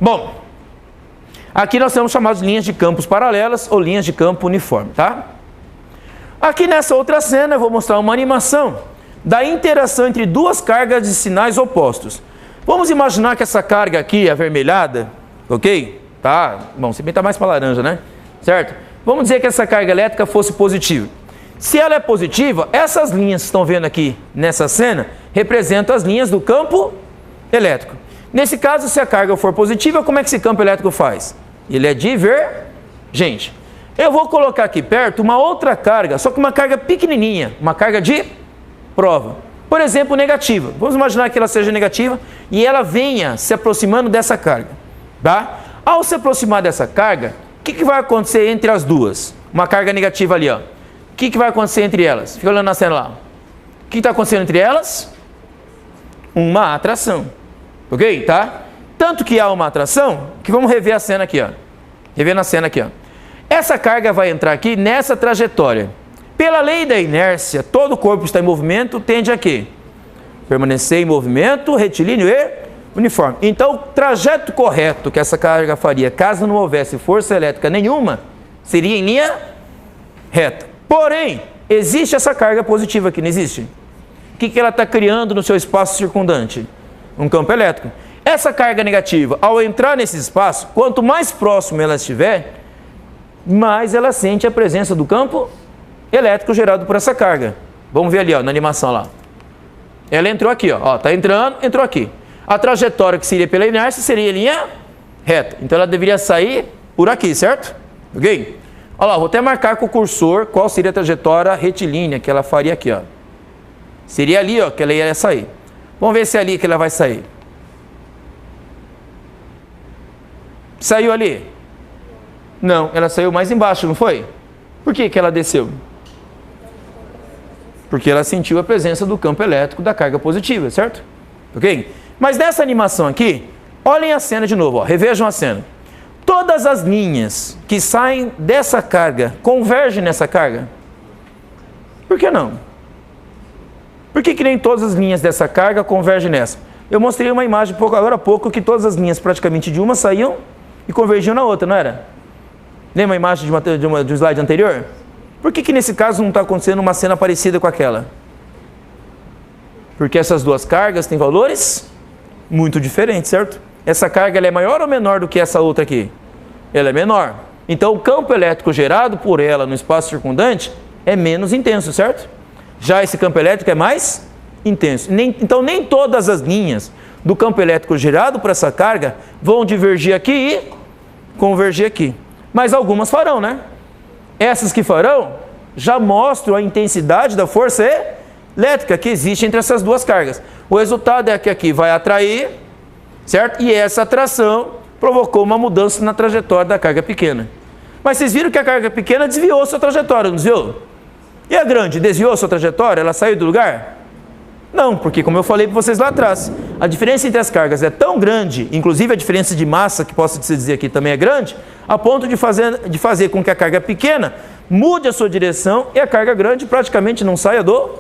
Bom, aqui nós temos chamadas linhas de campos paralelas ou linhas de campo uniforme, tá? Aqui nessa outra cena eu vou mostrar uma animação da interação entre duas cargas de sinais opostos. Vamos imaginar que essa carga aqui, avermelhada, ok? Tá, bom, se bem tá mais para laranja, né? Certo? Vamos dizer que essa carga elétrica fosse positiva. Se ela é positiva, essas linhas que estão vendo aqui nessa cena representam as linhas do campo elétrico. Nesse caso, se a carga for positiva, como é que esse campo elétrico faz? Ele é divergente. Eu vou colocar aqui perto uma outra carga, só que uma carga pequenininha, uma carga de prova. Por exemplo, negativa. Vamos imaginar que ela seja negativa e ela venha se aproximando dessa carga, tá? Ao se aproximar dessa carga, o que vai acontecer entre as duas? Uma carga negativa ali, ó. O que vai acontecer entre elas? Fica olhando na cena lá. O que está acontecendo entre elas? Uma atração. Ok? Tá? Tanto que há uma atração, que vamos rever a cena aqui, ó. Rever na cena aqui, ó. Essa carga vai entrar aqui nessa trajetória. Pela lei da inércia, todo corpo está em movimento, tende a quê? Permanecer em movimento, retilíneo e uniforme. Então, o trajeto correto que essa carga faria, caso não houvesse força elétrica nenhuma, seria em linha reta. Porém, existe essa carga positiva aqui, não existe? O que ela está criando no seu espaço circundante? Um campo elétrico. Essa carga negativa, ao entrar nesse espaço, quanto mais próximo ela estiver, mais ela sente a presença do campo elétrico gerado por essa carga. Vamos ver ali, ó, na animação lá. Ela entrou aqui, ó, tá entrando, entrou aqui. A trajetória que seria pela inércia seria linha reta. Então ela deveria sair por aqui, certo? Ok? Olha lá, vou até marcar com o cursor qual seria a trajetória retilínea que ela faria aqui, ó. Seria ali, ó, que ela ia sair. Vamos ver se é ali que ela vai sair. Saiu ali? Não, ela saiu mais embaixo, não foi? Por que ela desceu? Porque ela sentiu a presença do campo elétrico da carga positiva, certo? Ok? Mas nessa animação aqui, olhem a cena de novo, ó, revejam a cena. Todas as linhas que saem dessa carga convergem nessa carga? Por que não? Por que nem todas as linhas dessa carga convergem nessa? Eu mostrei uma imagem agora há pouco que todas as linhas praticamente de uma saíam e convergiam na outra, não era? Lembra a imagem de um slide anterior? Por que nesse caso não está acontecendo uma cena parecida com aquela? Porque essas duas cargas têm valores muito diferentes, certo? Essa carga ela é maior ou menor do que essa outra aqui? Ela é menor. Então o campo elétrico gerado por ela no espaço circundante é menos intenso, certo? Já esse campo elétrico é mais intenso. Então nem todas as linhas do campo elétrico gerado por essa carga vão divergir aqui e convergir aqui. Mas algumas farão, né? Essas que farão já mostram a intensidade da força elétrica que existe entre essas duas cargas. O resultado é que aqui vai atrair, certo? E essa atração provocou uma mudança na trajetória da carga pequena. Mas vocês viram que a carga pequena desviou sua trajetória, não desviou? E a grande desviou sua trajetória? Ela saiu do lugar? Não, porque como eu falei para vocês lá atrás, a diferença entre as cargas é tão grande, inclusive a diferença de massa, que posso dizer aqui também é grande, a ponto de fazer com que a carga pequena mude a sua direção e a carga grande praticamente não saia do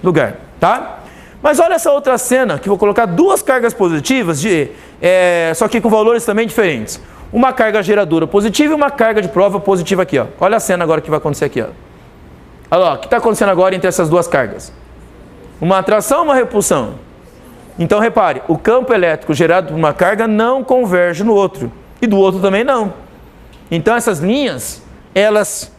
lugar, tá? Mas olha essa outra cena, que vou colocar duas cargas positivas, só que com valores também diferentes. Uma carga geradora positiva e uma carga de prova positiva aqui, ó. Olha a cena agora que vai acontecer aqui, ó. Olha lá, o que está acontecendo agora entre essas duas cargas? Uma atração ou uma repulsão? Então repare, o campo elétrico gerado por uma carga não converge no outro, e do outro também não. Então essas linhas, elas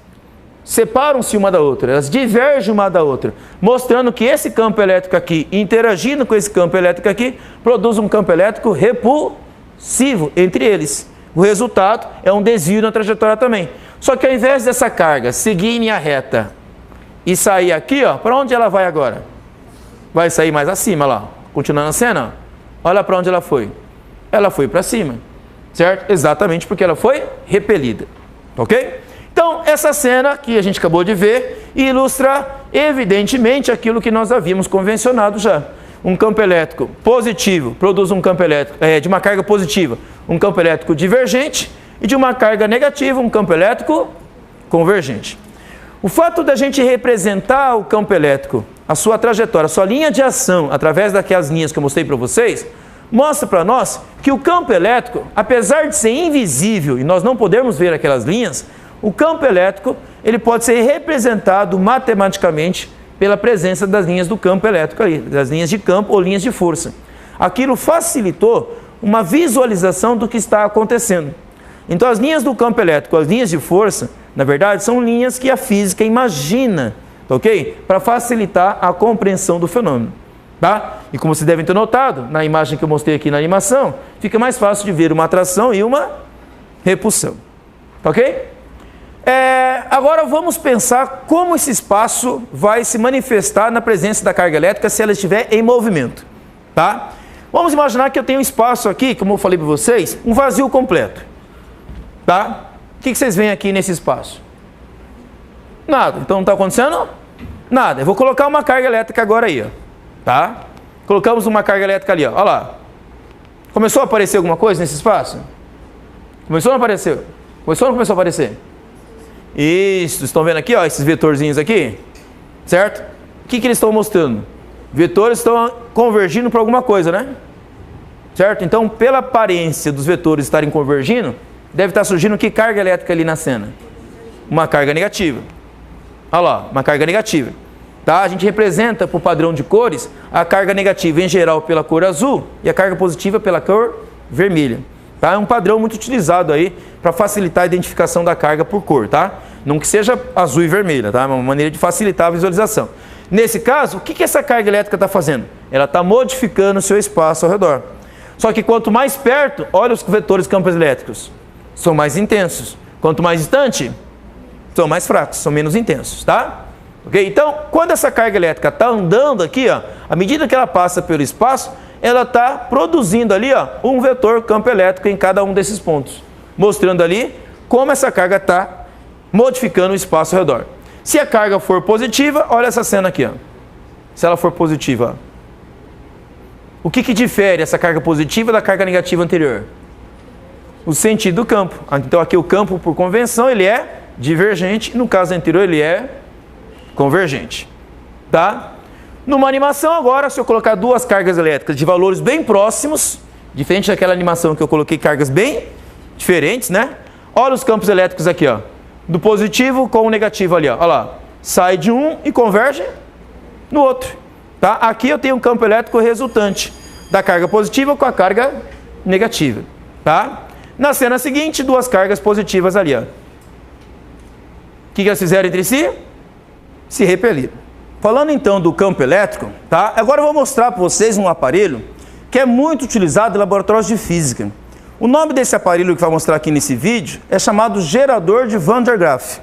separam-se uma da outra, elas divergem uma da outra, mostrando que esse campo elétrico aqui, interagindo com esse campo elétrico aqui, produz um campo elétrico repulsivo entre eles. O resultado é um desvio na trajetória também. Só que ao invés dessa carga seguir em linha reta e sair aqui, ó, para onde ela vai agora? Vai sair mais acima lá, continuando a cena, ó. Olha para onde ela foi. Ela foi para cima, certo? Exatamente porque ela foi repelida, ok? Então, essa cena que a gente acabou de ver ilustra evidentemente aquilo que nós havíamos convencionado já. Um campo elétrico positivo produz um campo elétrico de uma carga positiva, um campo elétrico divergente, e de uma carga negativa, um campo elétrico convergente. O fato da gente representar o campo elétrico, a sua trajetória, a sua linha de ação, através daquelas linhas que eu mostrei para vocês, mostra para nós que o campo elétrico, apesar de ser invisível e nós não podermos ver aquelas linhas, o campo elétrico ele pode ser representado matematicamente pela presença das linhas do campo elétrico aí, das linhas de campo ou linhas de força. Aquilo facilitou uma visualização do que está acontecendo. Então as linhas do campo elétrico, as linhas de força, na verdade, são linhas que a física imagina, ok? Para facilitar a compreensão do fenômeno. Tá? E como vocês devem ter notado, na imagem que eu mostrei aqui na animação, fica mais fácil de ver uma atração e uma repulsão. Ok? Agora vamos pensar como esse espaço vai se manifestar na presença da carga elétrica se ela estiver em movimento. Tá? Vamos imaginar que eu tenho um espaço aqui, como eu falei para vocês, um vazio completo. Tá? O que vocês veem aqui nesse espaço? Nada. Então não está acontecendo? Nada. Eu vou colocar uma carga elétrica agora aí, ó. Tá? Colocamos uma carga elétrica ali, ó. Olha lá. Começou a aparecer alguma coisa nesse espaço? Começou ou não apareceu? Começou ou não começou a aparecer? Isso, estão vendo aqui, ó, esses vetorzinhos aqui? Certo? O que eles estão mostrando? Vetores estão convergindo para alguma coisa, né? Certo? Então, pela aparência dos vetores estarem convergindo, deve estar surgindo que carga elétrica ali na cena? Uma carga negativa. Olha lá, uma carga negativa. Tá? A gente representa por padrão de cores a carga negativa em geral pela cor azul e a carga positiva pela cor vermelha. Tá? É um padrão muito utilizado aí para facilitar a identificação da carga por cor. Tá? Não que seja azul e vermelha, tá? É uma maneira de facilitar a visualização. Nesse caso, o que essa carga elétrica está fazendo? Ela está modificando o seu espaço ao redor. Só que quanto mais perto, olha os vetores campos elétricos, são mais intensos. Quanto mais distante, são mais fracos, são menos intensos. Tá? Okay? Então, quando essa carga elétrica está andando aqui, ó, à medida que ela passa pelo espaço, ela está produzindo ali, ó, um vetor campo elétrico em cada um desses pontos, mostrando ali como essa carga está modificando o espaço ao redor. Se a carga for positiva, olha essa cena aqui, ó. Se ela for positiva, ó. O que difere essa carga positiva da carga negativa anterior? O sentido do campo. Então aqui o campo, por convenção, ele é divergente, no caso anterior ele é convergente. Tá? Numa animação agora, se eu colocar duas cargas elétricas de valores bem próximos, diferente daquela animação que eu coloquei cargas bem diferentes, né? Olha os campos elétricos aqui, ó. Do positivo com o negativo ali, ó. Olha lá. Sai de um e converge no outro. Tá? Aqui eu tenho um campo elétrico resultante da carga positiva com a carga negativa. Tá? Na cena seguinte, duas cargas positivas ali, ó. O que elas fizeram entre si? Se repeliram. Falando então do campo elétrico, tá? Agora eu vou mostrar para vocês um aparelho que é muito utilizado em laboratórios de física. O nome desse aparelho que vai mostrar aqui nesse vídeo é chamado gerador de Van der Graaf.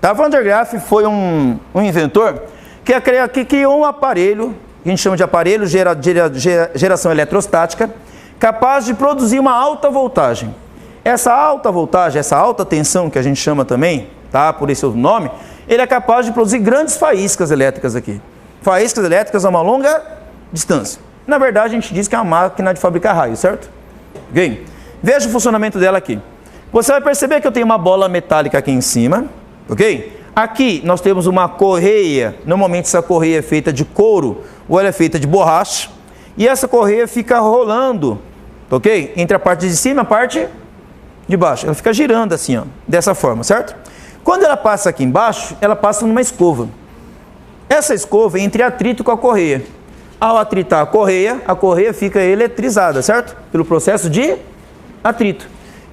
Tá? Van der Graaf foi um inventor que criou um aparelho, que a gente chama de aparelho geração eletrostática, capaz de produzir uma alta voltagem. Essa alta voltagem, essa alta tensão que a gente chama também, tá? Por esse nome, ele é capaz de produzir grandes faíscas elétricas aqui. Faíscas elétricas a uma longa distância. Na verdade, a gente diz que é uma máquina de fabricar raios, certo? Ok? Veja o funcionamento dela aqui. Você vai perceber que eu tenho uma bola metálica aqui em cima, ok? Aqui nós temos uma correia, normalmente essa correia é feita de couro ou ela é feita de borracha. E essa correia fica rolando, ok? Entre a parte de cima e a parte de baixo. Ela fica girando assim, ó, dessa forma, certo? Quando ela passa aqui embaixo, ela passa numa escova. Essa escova entra em atrito com a correia. Ao atritar a correia fica eletrizada, certo? Pelo processo de atrito.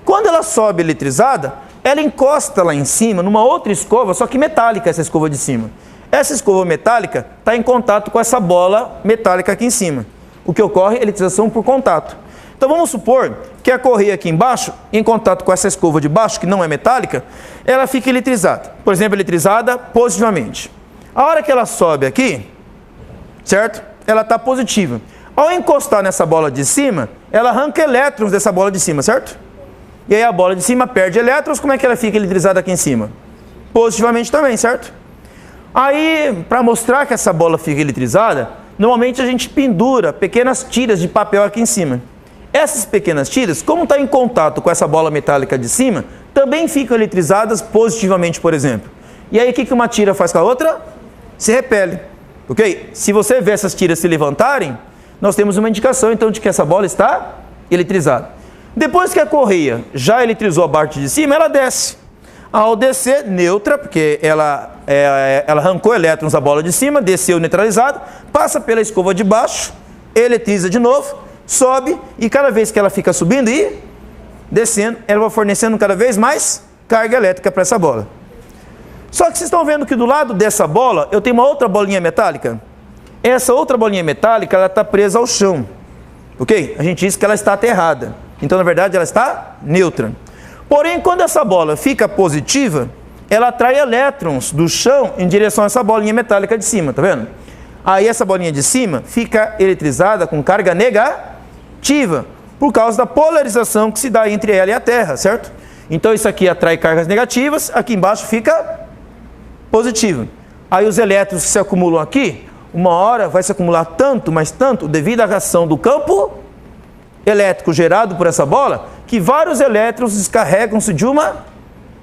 Quando ela sobe eletrizada, ela encosta lá em cima numa outra escova, só que metálica, essa escova de cima. Essa escova metálica está em contato com essa bola metálica aqui em cima. O que ocorre é eletrização por contato. Então vamos supor que a correia aqui embaixo, em contato com essa escova de baixo, que não é metálica, ela fica eletrizada. Por exemplo, eletrizada positivamente. A hora que ela sobe aqui, certo? Ela está positiva. Ao encostar nessa bola de cima, ela arranca elétrons dessa bola de cima, certo? E aí a bola de cima perde elétrons, como é que ela fica eletrizada aqui em cima? Positivamente também, certo? Aí, para mostrar que essa bola fica eletrizada, normalmente a gente pendura pequenas tiras de papel aqui em cima. Essas pequenas tiras, como está em contato com essa bola metálica de cima, também ficam eletrizadas positivamente, por exemplo. E aí o que uma tira faz com a outra? Se repele. Ok? Se você vê essas tiras se levantarem, nós temos uma indicação então de que essa bola está eletrizada. Depois que a correia já eletrizou a parte de cima, ela desce. Ao descer, neutra, porque ela arrancou elétrons da bola de cima, desceu neutralizado, passa pela escova de baixo, eletriza de novo, sobe, e cada vez que ela fica subindo e descendo, ela vai fornecendo cada vez mais carga elétrica para essa bola. Só que vocês estão vendo que do lado dessa bola, eu tenho uma outra bolinha metálica. Essa outra bolinha metálica, ela está presa ao chão, ok? A gente diz que ela está aterrada. Então, na verdade, ela está neutra. Porém, quando essa bola fica positiva, ela atrai elétrons do chão em direção a essa bolinha metálica de cima, tá vendo? Aí essa bolinha de cima fica eletrizada com carga negativa, por causa da polarização que se dá entre ela e a Terra, certo? Então isso aqui atrai cargas negativas, aqui embaixo fica positivo. Aí os elétrons que se acumulam aqui, uma hora vai se acumular tanto, mas tanto, devido à ação do campo elétrico gerado por essa bola, que vários elétrons descarregam-se de uma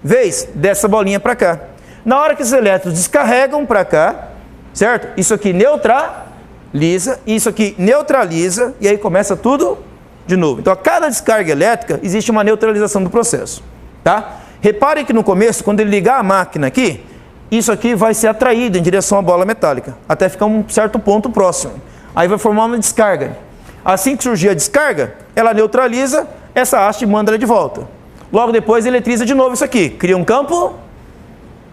vez dessa bolinha para cá. Na hora que esses elétrons descarregam para cá, certo? Isso aqui neutraliza, isso aqui neutraliza, e aí começa tudo de novo. Então, a cada descarga elétrica, existe uma neutralização do processo, tá? Reparem que no começo, quando ele ligar a máquina aqui, isso aqui vai ser atraído em direção à bola metálica, até ficar um certo ponto próximo. Aí vai formar uma descarga. Assim que surgir a descarga, ela neutraliza essa haste e manda ela de volta. Logo depois, eletriza de novo isso aqui, cria um campo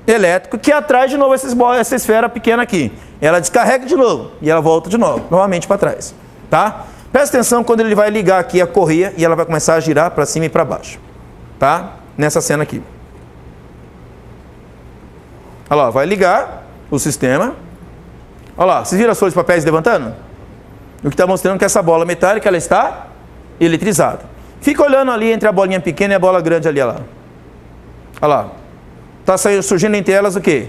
elétrico que atrai de novo essa esfera pequena aqui. Ela descarrega de novo e ela volta de novo, novamente para trás, tá? Presta atenção quando ele vai ligar aqui a correia e ela vai começar a girar para cima e para baixo, tá? Nessa cena aqui. Olha lá, vai ligar o sistema. Olha lá, vocês viram as folhas de papéis levantando? O que está mostrando que essa bola metálica ela está eletrizada. Fica olhando ali entre a bolinha pequena e a bola grande ali, olha lá. Olha lá. Está surgindo entre elas o quê?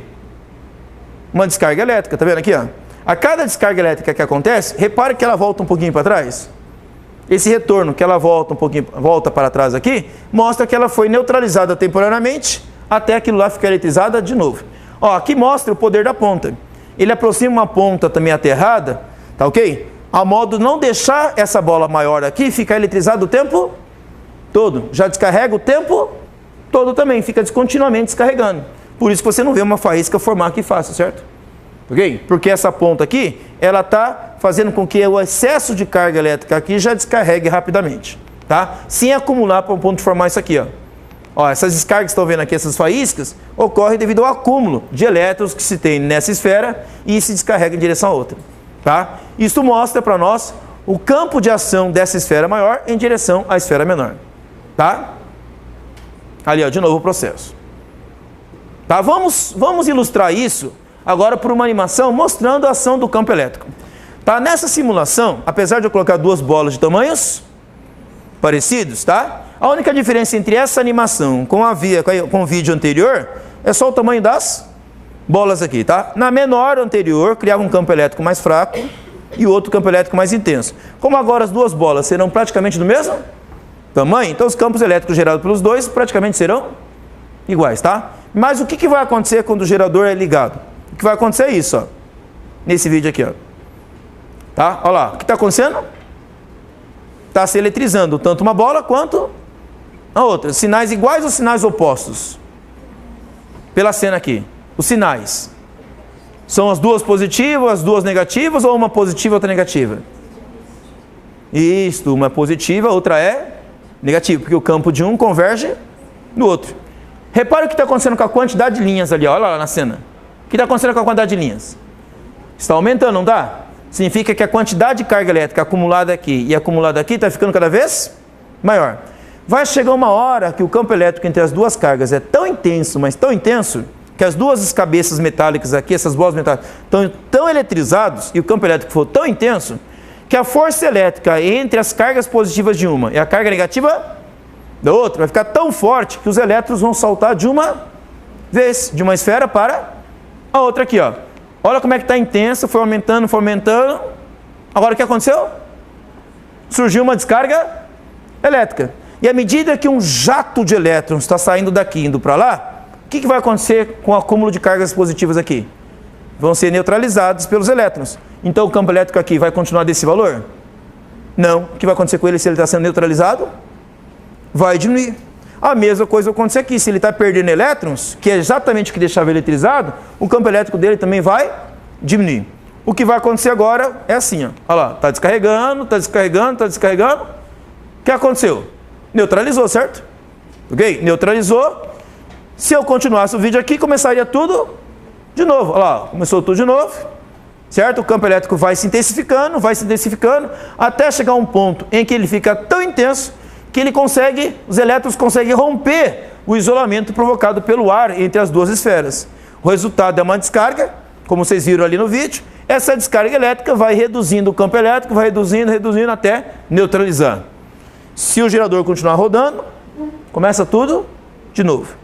Uma descarga elétrica, tá vendo aqui, ó? A cada descarga elétrica que acontece, repare que ela volta um pouquinho para trás. Esse retorno que ela volta para trás aqui, mostra que ela foi neutralizada temporariamente até aquilo lá ficar eletrizada de novo. Ó, aqui mostra o poder da ponta. Ele aproxima uma ponta também aterrada, tá ok? A modo de não deixar essa bola maior aqui ficar eletrizada o tempo todo. Já descarrega o tempo todo também, fica continuamente descarregando. Por isso que você não vê uma faísca formar aqui fácil, certo? Ok? Porque essa ponta aqui, ela está fazendo com que o excesso de carga elétrica aqui já descarregue rapidamente, tá? Sem acumular para o ponto de formar isso aqui, ó. Ó, essas descargas que estão vendo aqui, essas faíscas, ocorrem devido ao acúmulo de elétrons que se tem nessa esfera e se descarrega em direção a outra, tá? Isso mostra para nós o campo de ação dessa esfera maior em direção à esfera menor, tá? Ali, ó, de novo o processo. Tá? Vamos ilustrar isso agora por uma animação mostrando a ação do campo elétrico. Tá? Nessa simulação, apesar de eu colocar duas bolas de tamanhos parecidos, tá? A única diferença entre essa animação com o vídeo anterior é só o tamanho das bolas aqui, tá? Na menor anterior, criava um campo elétrico mais fraco e outro campo elétrico mais intenso. Como agora as duas bolas serão praticamente do mesmo tamanho, então os campos elétricos gerados pelos dois praticamente serão iguais, tá? Mas o que vai acontecer quando o gerador é ligado? O que vai acontecer é isso, ó. Nesse vídeo aqui, ó. Tá? Olha lá, o que está acontecendo? Está se eletrizando tanto uma bola quanto a outra. Sinais iguais ou sinais opostos? Pela cena aqui. Os sinais. São as duas positivas, as duas negativas ou uma positiva e outra negativa? Isso, uma é positiva, a outra é negativa, porque o campo de um converge no outro. Repare o que está acontecendo com a quantidade de linhas ali, ó. Olha lá na cena. O que está acontecendo com a quantidade de linhas? Está aumentando, não está? Significa que a quantidade de carga elétrica acumulada aqui e acumulada aqui está ficando cada vez maior. Vai chegar uma hora que o campo elétrico entre as duas cargas é tão intenso, mas tão intenso, que as duas cabeças metálicas aqui, essas bolas metálicas, estão tão eletrizados e o campo elétrico for tão intenso, que a força elétrica entre as cargas positivas de uma e a carga negativa da outra vai ficar tão forte que os elétrons vão saltar de uma vez, de uma esfera para a outra aqui, ó. Olha como é que está intensa, foi aumentando, foi aumentando. Agora o que aconteceu? Surgiu uma descarga elétrica. E à medida que um jato de elétrons está saindo daqui, indo para lá, o que vai acontecer com o acúmulo de cargas positivas aqui? Vão ser neutralizados pelos elétrons. Então o campo elétrico aqui vai continuar desse valor? Não. O que vai acontecer com ele se ele está sendo neutralizado? Vai diminuir. A mesma coisa vai acontecer aqui. Se ele está perdendo elétrons, que é exatamente o que deixava ele eletrizado, o campo elétrico dele também vai diminuir. O que vai acontecer agora é assim, ó. Olha lá, está descarregando, está descarregando, está descarregando. O que aconteceu? Neutralizou, certo? Ok? Neutralizou. Se eu continuasse o vídeo aqui, começaria tudo de novo. Olha lá, começou tudo de novo. Certo? O campo elétrico vai se intensificando, até chegar a um ponto em que ele fica tão intenso que ele consegue, os elétrons conseguem romper o isolamento provocado pelo ar entre as duas esferas. O resultado é uma descarga, como vocês viram ali no vídeo. Essa descarga elétrica vai reduzindo o campo elétrico, vai reduzindo até neutralizar. Se o gerador continuar rodando, começa tudo de novo.